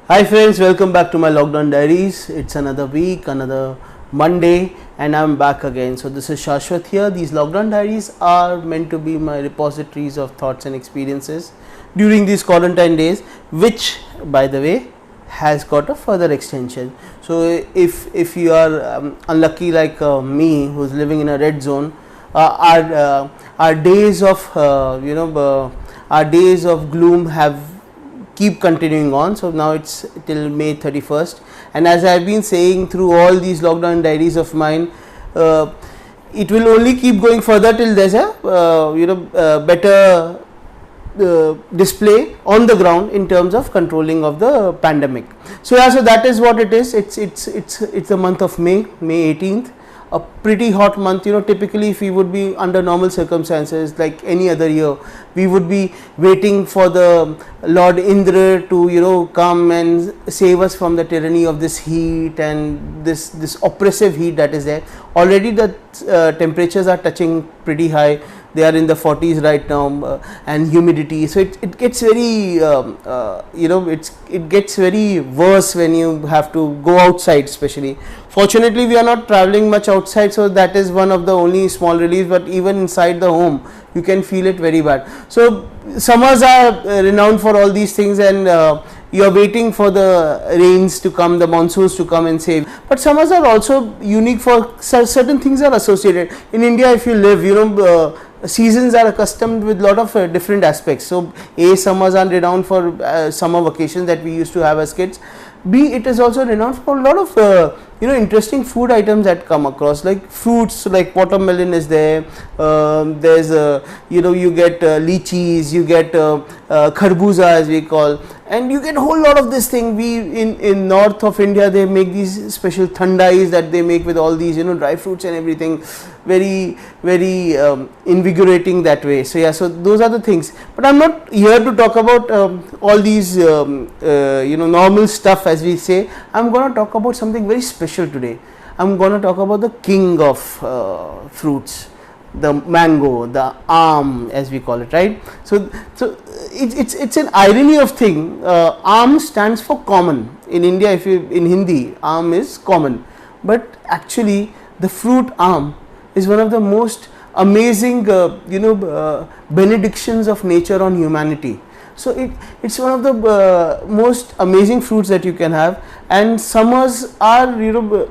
Hi friends, welcome back to my lockdown diaries. It's another week, another Monday, and I'm back again. So this is Shashwat here. These lockdown diaries are meant to be my repositories of thoughts and experiences during these quarantine days, which by the way has got a further extension. So if you are unlucky like me, who's living in a red zone, our days of our days of gloom have keep continuing on. So now it's till May 31st, and as I've been saying through all these lockdown diaries of mine, it will only keep going further till there's a better display on the ground in terms of controlling of the pandemic. So yeah, so that is what it is. It's the month of May 18th, a pretty hot month. Typically if we would be under normal circumstances like any other year, we would be waiting for the Lord Indra to come and save us from the tyranny of this heat and this oppressive heat that is there. Already the temperatures are touching pretty high. They are in the 40s right now, and humidity. So it gets very it gets very worse when you have to go outside, especially. Fortunately, we are not traveling much outside, so that is one of the only small reliefs. But even inside the home, you can feel it very bad. So summers are renowned for all these things, and you are waiting for the rains to come, the monsoons to come and save. But summers are also unique for certain things are associated. In India, if you live, seasons are accustomed with lot of different aspects. So summers are renowned for summer vacations that we used to have as kids. B, it is also renowned for a lot of interesting food items that come across, like fruits, like watermelon is there. There's you get lychees, you get kharbuza as we call, and you get a whole lot of this thing. We in north of India, they make these special thandais that they make with all these dry fruits and everything, very invigorating that way. So yeah, so those are the things. But I'm not here to talk about all these normal stuff, as we say. I'm going to talk about something very special today. I'm going to talk about the king of fruits, the mango, the aam, as we call it, right? So it's an irony of thing. Aam stands for common in India. If you in Hindi, aam is common, but actually the fruit aam is one of the most amazing benedictions of nature on humanity. So it's one of the most amazing fruits that you can have, and summers are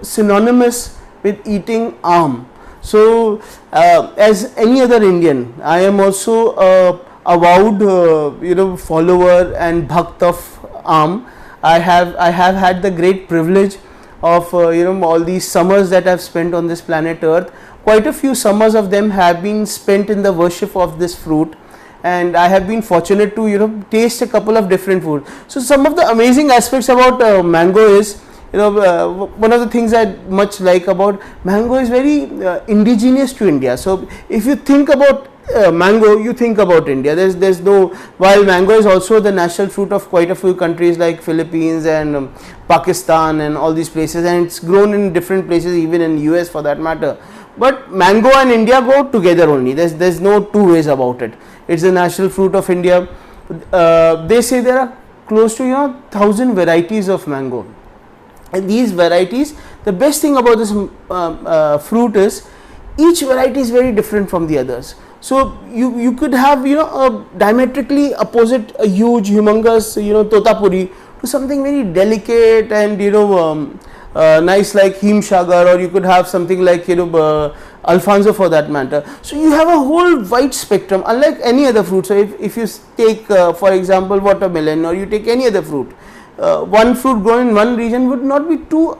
synonymous with eating aam. So as any other Indian, I am also a avowed follower and bhakt of aam. I have had the great privilege of all these summers that I've spent on this planet Earth. Quite a few summers of them have been spent in the worship of this fruit, and I have been fortunate to taste a couple of different foods. So some of the amazing aspects about mango is, one of the things I much like about mango is very indigenous to India. So if you think about mango, you think about India. There's no, while mango is also the national fruit of quite a few countries like Philippines and Pakistan and all these places, and it's grown in different places, even in US for that matter. But mango and India go together only. There's no two ways about it. It's the national fruit of India. They say there are close to 1,000 varieties of mango, and these varieties, the best thing about this fruit is each variety is very different from the others. So you could have a diametrically opposite, a huge humongous totapuri, to something very delicate and nice like himsagar, or you could have something like Alfonso for that matter. So you have a whole wide spectrum, unlike any other fruit. So if you take for example watermelon, or you take any other fruit, one fruit grown in one region would not be too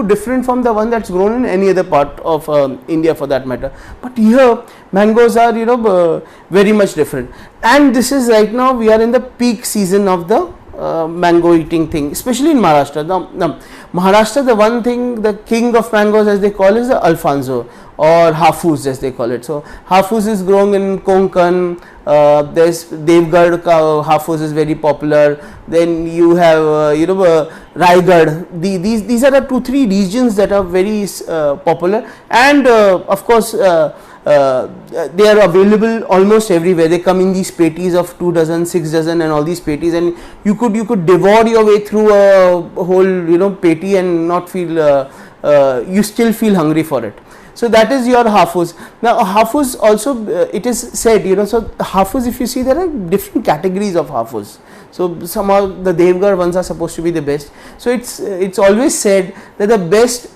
different from the one that's grown in any other part of India for that matter. But here mangoes are very much different, and this is right now we are in the peak season of the mango eating thing, especially in Maharashtra. Now Maharashtra, the one thing, the king of mangoes as they call, is the Alfonso, or hafuz as they call it. So hafuz is grown in Konkan, there's Devgarh hafuz is very popular, then you have Raigad. These are the 2-3 regions that are very popular, and of course they are available almost everywhere. They come in these petis of 2 dozen, 6 dozen and all these petis, and you could devour your way through a whole peti and not feel you still feel hungry for it. So that is your hafuz. Now hafuz also it is said, so hafuz, if you see, there are different categories of hafuz. So somehow the Devgarh ones are supposed to be the best. So it's always said that the best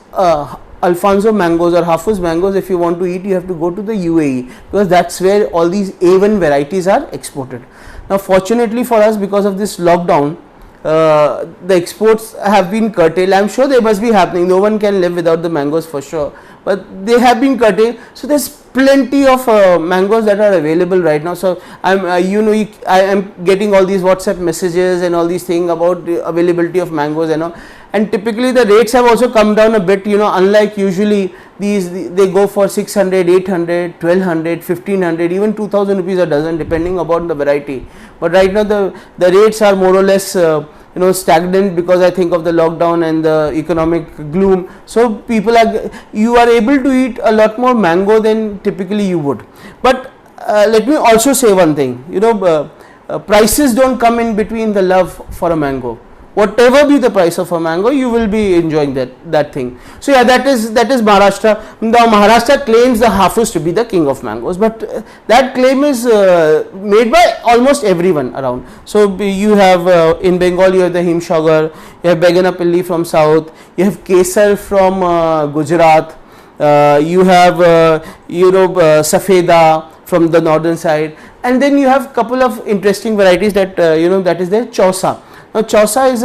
Alfonso mangoes or hafuz mangoes, if you want to eat, you have to go to the UAE, because that's where all these A1 varieties are exported. Now fortunately for us, because of this lockdown, the exports have been curtailed. I'm sure they must be happening. No one can live without the mangoes for sure, but they have been curtailed. So there's plenty of mangoes that are available right now. So I'm I am getting all these WhatsApp messages and all these things about the availability of mangoes and all. And typically the rates have also come down a bit, unlike usually they go for 600, 800, 1200, 1500, even 2000 rupees a dozen, depending upon the variety. But right now the rates are more or less stagnant, because I think of the lockdown and the economic gloom. So you are able to eat a lot more mango than typically you would. But let me also say one thing, prices don't come in between the love for a mango. Whatever be the price of a mango, you will be enjoying that thing. So yeah, that is Maharashtra. Now Maharashtra claims the hafuz to be the king of mangoes, but that claim is made by almost everyone around. So you have in Bengal, you have the Himsagar, you have Beganapalli from south, you have Kesar from Gujarat, you have Safeda from the northern side, and then you have couple of interesting varieties that that is there, Chausa. Now Chausa is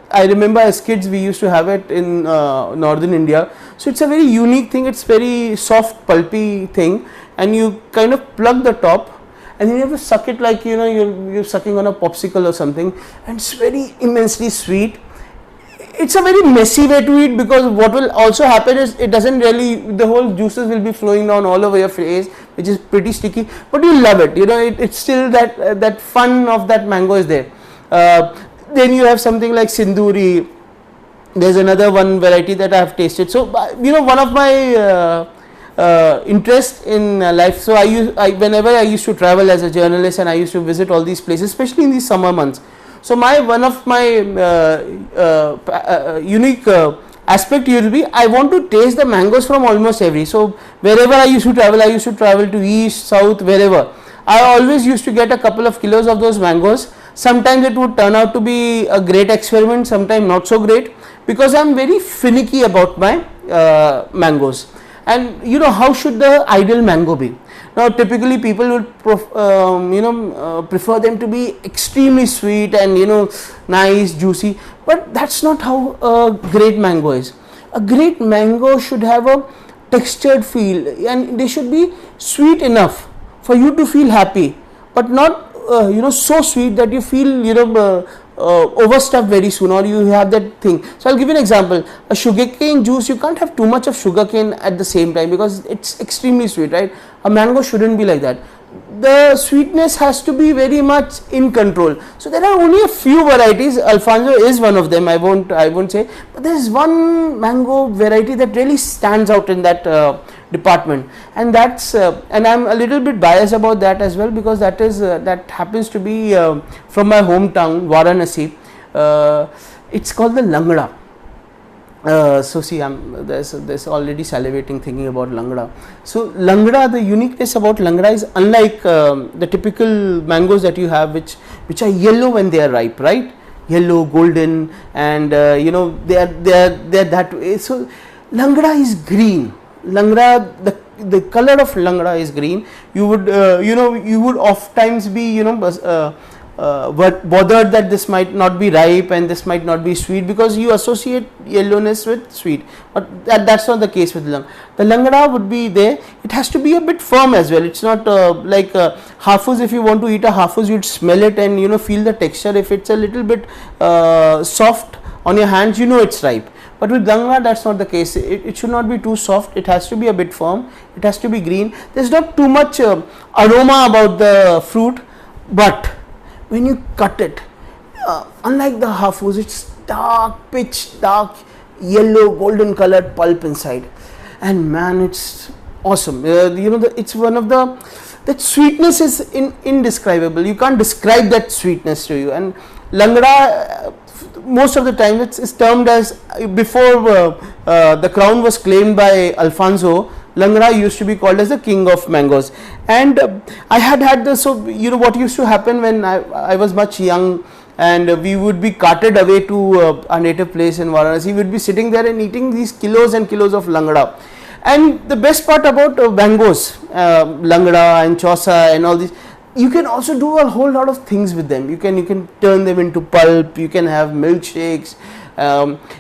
I remember as kids we used to have it in northern India. So it's a very unique thing. It's very soft, pulpy thing, and you kind of plug the top, and then you have to suck it like you're sucking on a popsicle or something, and it's very immensely sweet. It's a very messy way to eat, because what will also happen is it doesn't really, the whole juices will be flowing down all over your face, which is pretty sticky, but you love it. It's still that fun of that mango is there. Then you have something like Sinduri. There's another one variety that I have tasted. So one of my interest in life. So whenever I used to travel as a journalist, and I used to visit all these places, especially in these summer months. So one of my unique aspect here will be, I want to taste the mangoes from almost every. So wherever I used to travel to east, south, wherever. I always used to get a couple of kilos of those mangoes. Sometimes it would turn out to be a great experiment, sometimes not so great, because I am very finicky about my mangoes. And how should the ideal mango be? Now typically people would prefer them to be extremely sweet and nice, juicy, but that's not how a great mango is. A great mango should have a textured feel, and they should be sweet enough for you to feel happy, but not so sweet that you feel overstuffed very soon, or you have that thing. So I'll give you an example. A sugarcane juice, you can't have too much of sugarcane at the same time, because it's extremely sweet, right? A mango shouldn't be like that. The sweetness has to be very much in control. So there are only a few varieties. Alfonso is one of them. I won't say, but there is one mango variety that really stands out in that department, and that's and I'm a little bit biased about that as well, because that happens to be from my hometown Varanasi. It's called the Langda. So see, there's already salivating thinking about Langda. So Langda, the uniqueness about Langda is unlike the typical mangoes that you have, which are yellow when they are ripe, right? Yellow, golden, and they are that way. So Langda is green. Langda, the color of Langda is green. You would oft times be bothered that this might not be ripe and this might not be sweet, because you associate yellowness with sweet, but that's not the case with Langda. The Langda would be there. It has to be a bit firm as well. It's not like hafuz. If you want to eat a hafuz, you'd smell it and feel the texture. If it's a little bit soft on your hands, it's ripe. But with langda, that's not the case. It should not be too soft. It has to be a bit firm. It has to be green. There's not too much aroma about the fruit, but when you cut it, unlike the hafus, it's dark, pitch dark, yellow, golden colored pulp inside, and man, it's awesome. It's one of the, that sweetness is indescribable. You can't describe that sweetness to you. And langda, most of the time it's termed as, before the crown was claimed by Alfonso, langda used to be called as the king of mangoes. And I had this, so what used to happen when I was much young, and we would be carted away to our native place in Varanasi. We would be sitting there and eating these kilos and kilos of langda. And the best part about mangoes, langda and chosa and all these, you can also do a whole lot of things with them. You can turn them into pulp. You can have milkshakes.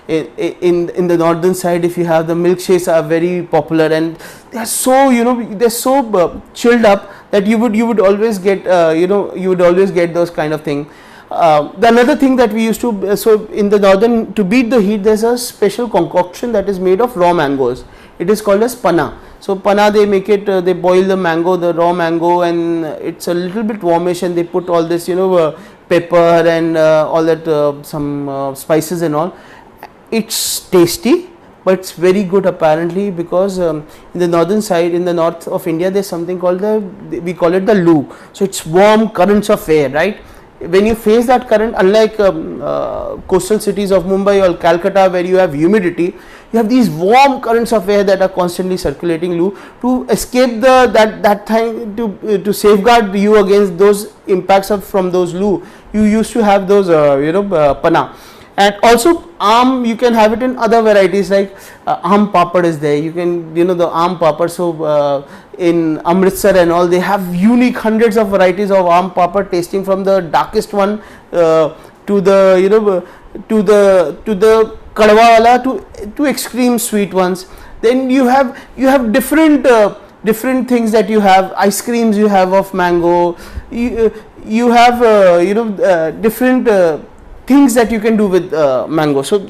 In the northern side, if you have, the milkshakes are very popular, and they are so they're so chilled up that you would always get you would always get those kind of thing. The another thing that we used to, so in the northern, to beat the heat, there's a special concoction that is made of raw mangoes. It is called as panna. So panna, they make it, they boil the mango, the raw mango, and it's a little bit warmish, and they put all this pepper and all that, some spices and all. It's tasty, but it's very good apparently, because in the northern side, in the north of India, there's something called we call it the loo. So it's warm currents of air, right? When you face that current, unlike coastal cities of Mumbai or Calcutta, where you have humidity, you have these warm currents of air that are constantly circulating loo. To escape that time, to safeguard you against those impacts from those loo, you used to have those panna. And also you can have it in other varieties, like aam papad is there. You can the aam papad. So in Amritsar and all, they have unique hundreds of varieties of aam papad, tasting from the darkest one to the to the kadwa wala to extreme sweet ones. Then you have different things that you have. Ice creams you have of mango. You have different things that you can do with mango. So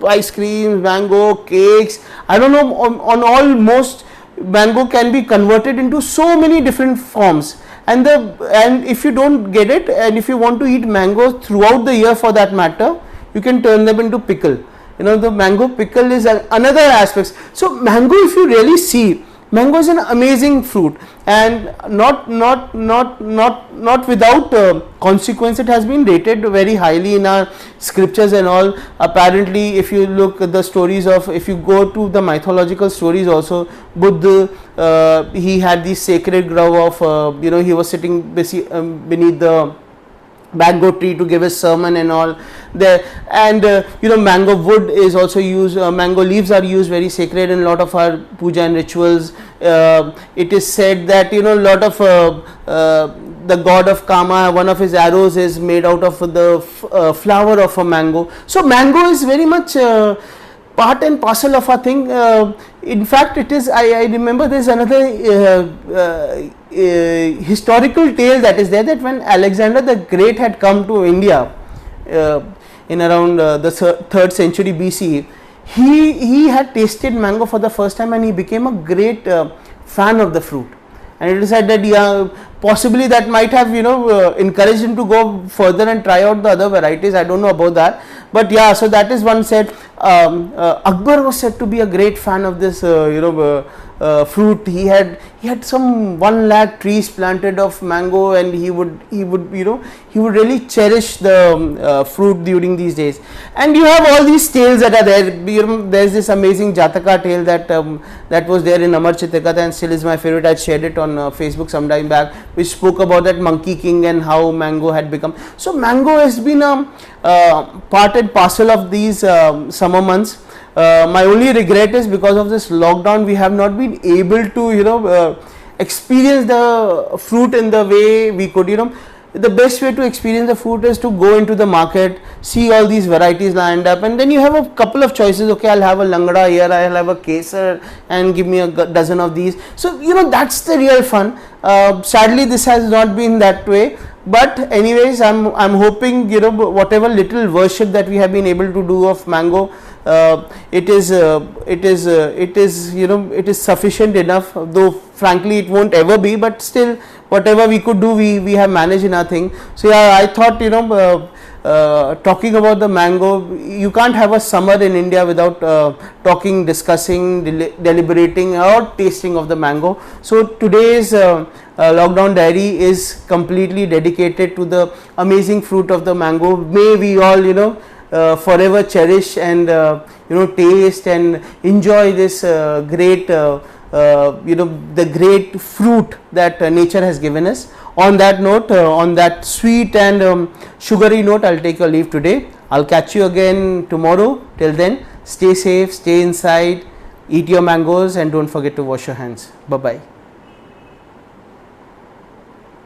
ice creams, mango, cakes, I don't know, on almost mango can be converted into so many different forms. And if you don't get it, and if you want to eat mango throughout the year for that matter, you can turn them into pickle. The mango pickle is another aspect. So mango, if you really see, mango is an amazing fruit, and not without consequence. It has been rated very highly in our scriptures and all. Apparently, if you look at the stories of, if you go to the mythological stories also, Buddha, he had this sacred grove of, he was sitting beneath the mango tree to give his sermon and all there. And mango wood is also used, mango leaves are used very sacred in a lot of our puja and rituals. It is said that a lot of the god of Kama, one of his arrows is made out of the flower of a mango. So mango is very much part and parcel of a thing. In fact, it is, I remember there's another historical tale that is there, that when Alexander the Great had come to India in around the 3rd century BC, he had tasted mango for the first time, and he became a great fan of the fruit. And it is said that possibly that might have encouraged him to go further and try out the other varieties. I don't know about that, but yeah, so that is one said. Akbar was said to be a great fan of this fruit. He had some 1 lakh trees planted of mango, and he would really cherish the fruit during these days. And you have all these tales that are there. There's this amazing Jataka tale that was there in Amar Chitakatha, and still is my favorite. I shared it on Facebook some time back, which spoke about that monkey king and how mango had become. So mango has been a part and parcel of these summer months. My only regret is, because of this lockdown, we have not been able to experience the fruit in the way we could. The best way to experience the fruit is to go into the market, see all these varieties lined up, and then you have a couple of choices. Okay, I'll have a langda here, I'll have a kesar, and give me a dozen of these. So that's the real fun. Sadly, this has not been that way. but anyways, I'm hoping, you know, whatever little worship that we have been able to do of mango, it is you know, it is sufficient enough, though frankly it won't ever be, but still whatever we could do, we have managed in our thing. So yeah, I thought, you know, talking about the mango, you can't have a summer in India without talking, discussing, deliberating or tasting of the mango. So today's lockdown diary is completely dedicated to the amazing fruit of the mango. May we all, you know, forever cherish and you know, taste and enjoy this great you know, the great fruit that nature has given us. On that note, on that sweet and sugary note, I'll take your leave today. I'll catch you again tomorrow. Till then, stay safe, stay inside, eat your mangoes, and don't forget to wash your hands. Bye bye.